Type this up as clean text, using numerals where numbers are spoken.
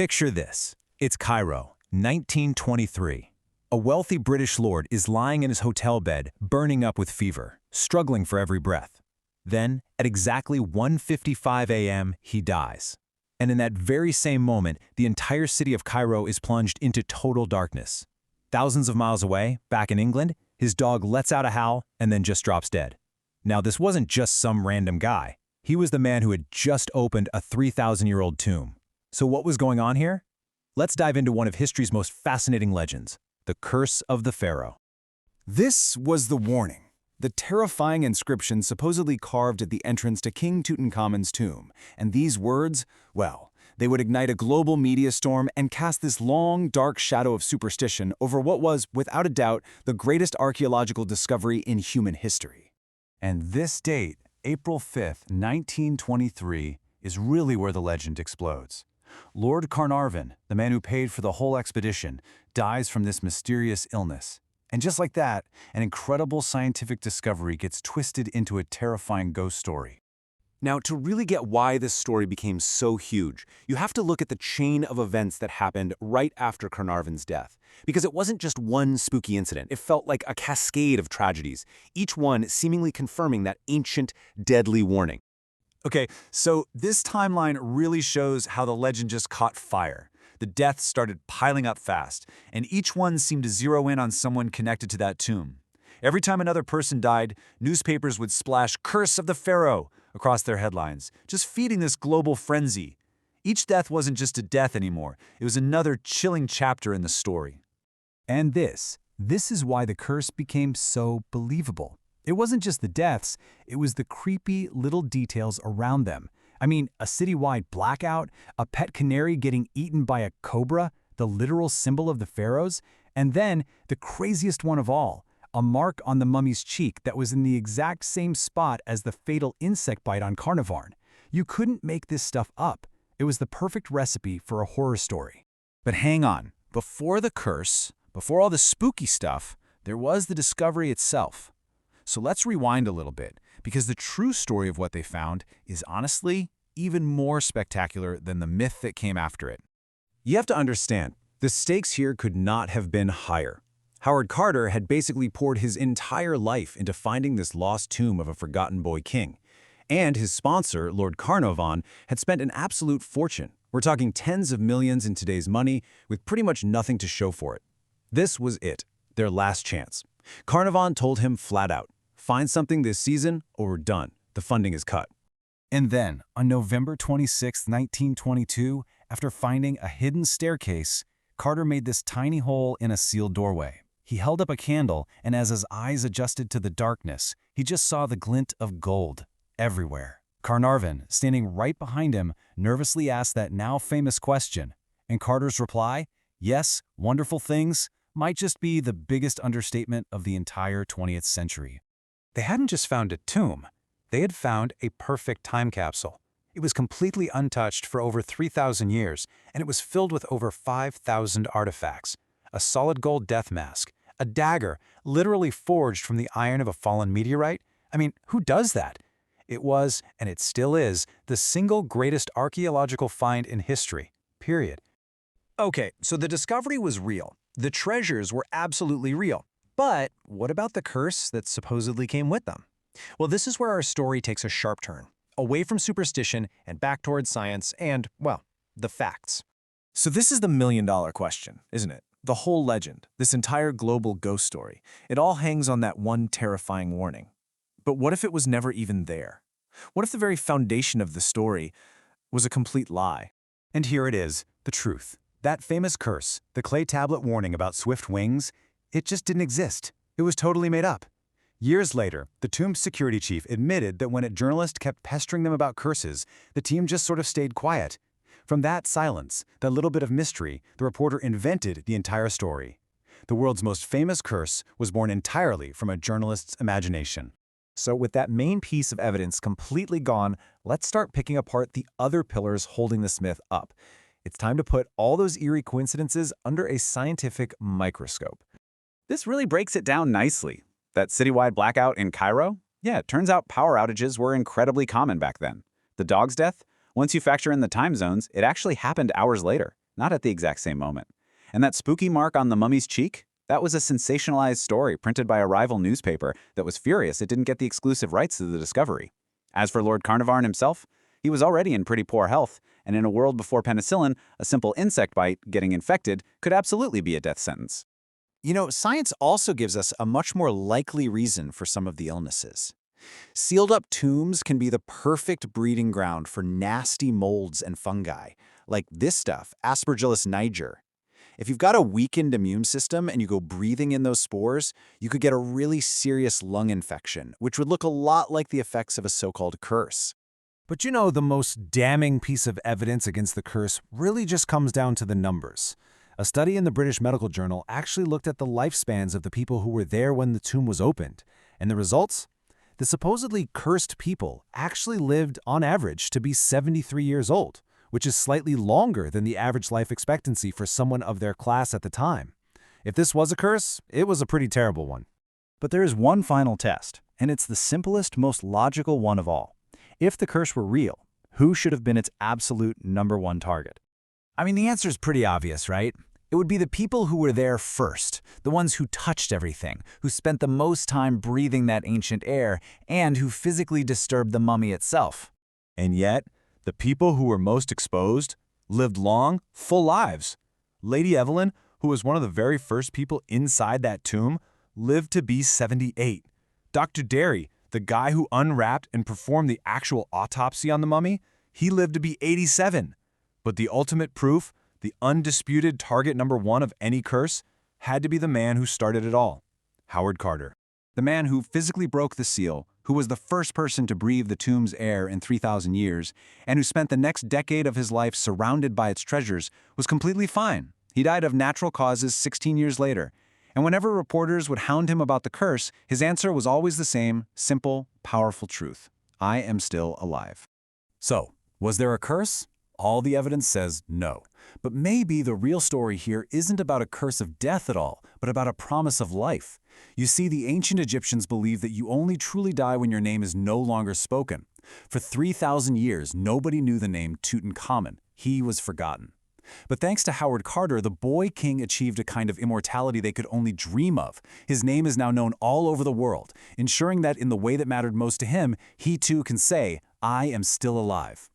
Picture this. It's Cairo, 1923. A wealthy British lord is lying in his hotel bed, burning up with fever, struggling for every breath. Then, at exactly 1:55 a.m., he dies. And in that very same moment, the entire city of Cairo is plunged into total darkness. Thousands of miles away, back in England, his dog lets out a howl and then just drops dead. Now, this wasn't just some random guy. He was the man who had just opened a 3,000-year-old tomb. So what was going on here? Let's dive into one of history's most fascinating legends, the Curse of the Pharaoh. This was the warning, the terrifying inscription supposedly carved at the entrance to King Tutankhamun's tomb. And these words, well, they would ignite a global media storm and cast this long, dark shadow of superstition over what was, without a doubt, the greatest archaeological discovery in human history. And this date, April 5th, 1923, is really where the legend explodes. Lord Carnarvon, the man who paid for the whole expedition, dies from this mysterious illness. And just like that, an incredible scientific discovery gets twisted into a terrifying ghost story. Now, to really get why this story became so huge, you have to look at the chain of events that happened right after Carnarvon's death. Because it wasn't just one spooky incident, it felt like a cascade of tragedies, each one seemingly confirming that ancient, deadly warning. Okay, so this timeline really shows how the legend just caught fire. The deaths started piling up fast, and each one seemed to zero in on someone connected to that tomb. Every time another person died, newspapers would splash "Curse of the Pharaoh" across their headlines, just feeding this global frenzy. Each death wasn't just a death anymore, it was another chilling chapter in the story. And this is why the curse became so believable. It wasn't just the deaths, it was the creepy little details around them. I mean, a citywide blackout, a pet canary getting eaten by a cobra, the literal symbol of the pharaohs, and then, the craziest one of all, a mark on the mummy's cheek that was in the exact same spot as the fatal insect bite on Carnarvon. You couldn't make this stuff up. It was the perfect recipe for a horror story. But hang on, before the curse, before all the spooky stuff, there was the discovery itself. So let's rewind a little bit, because the true story of what they found is honestly even more spectacular than the myth that came after it. You have to understand, the stakes here could not have been higher. Howard Carter had basically poured his entire life into finding this lost tomb of a forgotten boy king. And his sponsor, Lord Carnarvon, had spent an absolute fortune. We're talking tens of millions in today's money, with pretty much nothing to show for it. This was it, their last chance. Carnarvon told him flat out, "Find something this season or we're done. The funding is cut." And then, on November 26, 1922, after finding a hidden staircase, Carter made this tiny hole in a sealed doorway. He held up a candle, and as his eyes adjusted to the darkness, he just saw the glint of gold everywhere. Carnarvon, standing right behind him, nervously asked that now famous question. And Carter's reply, "Yes, wonderful things," might just be the biggest understatement of the entire 20th century. They hadn't just found a tomb, they had found a perfect time capsule. It was completely untouched for over 3,000 years, and it was filled with over 5,000 artifacts. A solid gold death mask, a dagger literally forged from the iron of a fallen meteorite. I mean, who does that? It was, and it still is, the single greatest archaeological find in history, period. Okay, so the discovery was real. The treasures were absolutely real. But what about the curse that supposedly came with them? Well, this is where our story takes a sharp turn, away from superstition and back towards science and, well, the facts. So this is the million-dollar question, isn't it? The whole legend, this entire global ghost story, it all hangs on that one terrifying warning. But what if it was never even there? What if the very foundation of the story was a complete lie? And here it is, the truth. That famous curse, the clay tablet warning about swift wings, it just didn't exist. It was totally made up. Years later, the tomb's security chief admitted that when a journalist kept pestering them about curses, the team just sort of stayed quiet. From that silence, that little bit of mystery, the reporter invented the entire story. The world's most famous curse was born entirely from a journalist's imagination. So with that main piece of evidence completely gone, let's start picking apart the other pillars holding this myth up. It's time to put all those eerie coincidences under a scientific microscope. This really breaks it down nicely. That citywide blackout in Cairo? Yeah, it turns out power outages were incredibly common back then. The dog's death? Once you factor in the time zones, it actually happened hours later. not at the exact same moment. And that spooky mark on the mummy's cheek? That was a sensationalized story printed by a rival newspaper that was furious it didn't get the exclusive rights to the discovery. As for Lord Carnarvon himself, he was already in pretty poor health, and in a world before penicillin, a simple insect bite, getting infected, could absolutely be a death sentence. You know, science also gives us a much more likely reason for some of the illnesses. Sealed-up tombs can be the perfect breeding ground for nasty molds and fungi, like this stuff, Aspergillus niger. If you've got a weakened immune system and you go breathing in those spores, you could get a really serious lung infection, which would look a lot like the effects of a so-called curse. But you know, the most damning piece of evidence against the curse really just comes down to the numbers. A study in the British Medical Journal actually looked at the lifespans of the people who were there when the tomb was opened. And the results? The supposedly cursed people actually lived, on average, to be 73 years old, which is slightly longer than the average life expectancy for someone of their class at the time. If this was a curse, it was a pretty terrible one. But there is one final test, and it's the simplest, most logical one of all. If the curse were real, who should have been its absolute #1 target? I mean, the answer is pretty obvious, right? It would be the people who were there first, the ones who touched everything, who spent the most time breathing that ancient air, and who physically disturbed the mummy itself. And yet, the people who were most exposed lived long, full lives. Lady Evelyn, who was one of the very first people inside that tomb, lived to be 78. Dr. Derry, the guy who unwrapped and performed the actual autopsy on the mummy, he lived to be 87. But the ultimate proof, the undisputed target #1 of any curse, had to be the man who started it all, Howard Carter. The man who physically broke the seal, who was the first person to breathe the tomb's air in 3,000 years, and who spent the next decade of his life surrounded by its treasures, was completely fine. He died of natural causes 16 years later. And whenever reporters would hound him about the curse, his answer was always the same, simple, powerful truth. I am still alive. So, was there a curse? All the evidence says no. But maybe the real story here isn't about a curse of death at all, but about a promise of life. You see, the ancient Egyptians believed that you only truly die when your name is no longer spoken. For 3,000 years, nobody knew the name Tutankhamun. He was forgotten. But thanks to Howard Carter, the boy king achieved a kind of immortality they could only dream of. His name is now known all over the world, ensuring that in the way that mattered most to him, he too can say, I am still alive.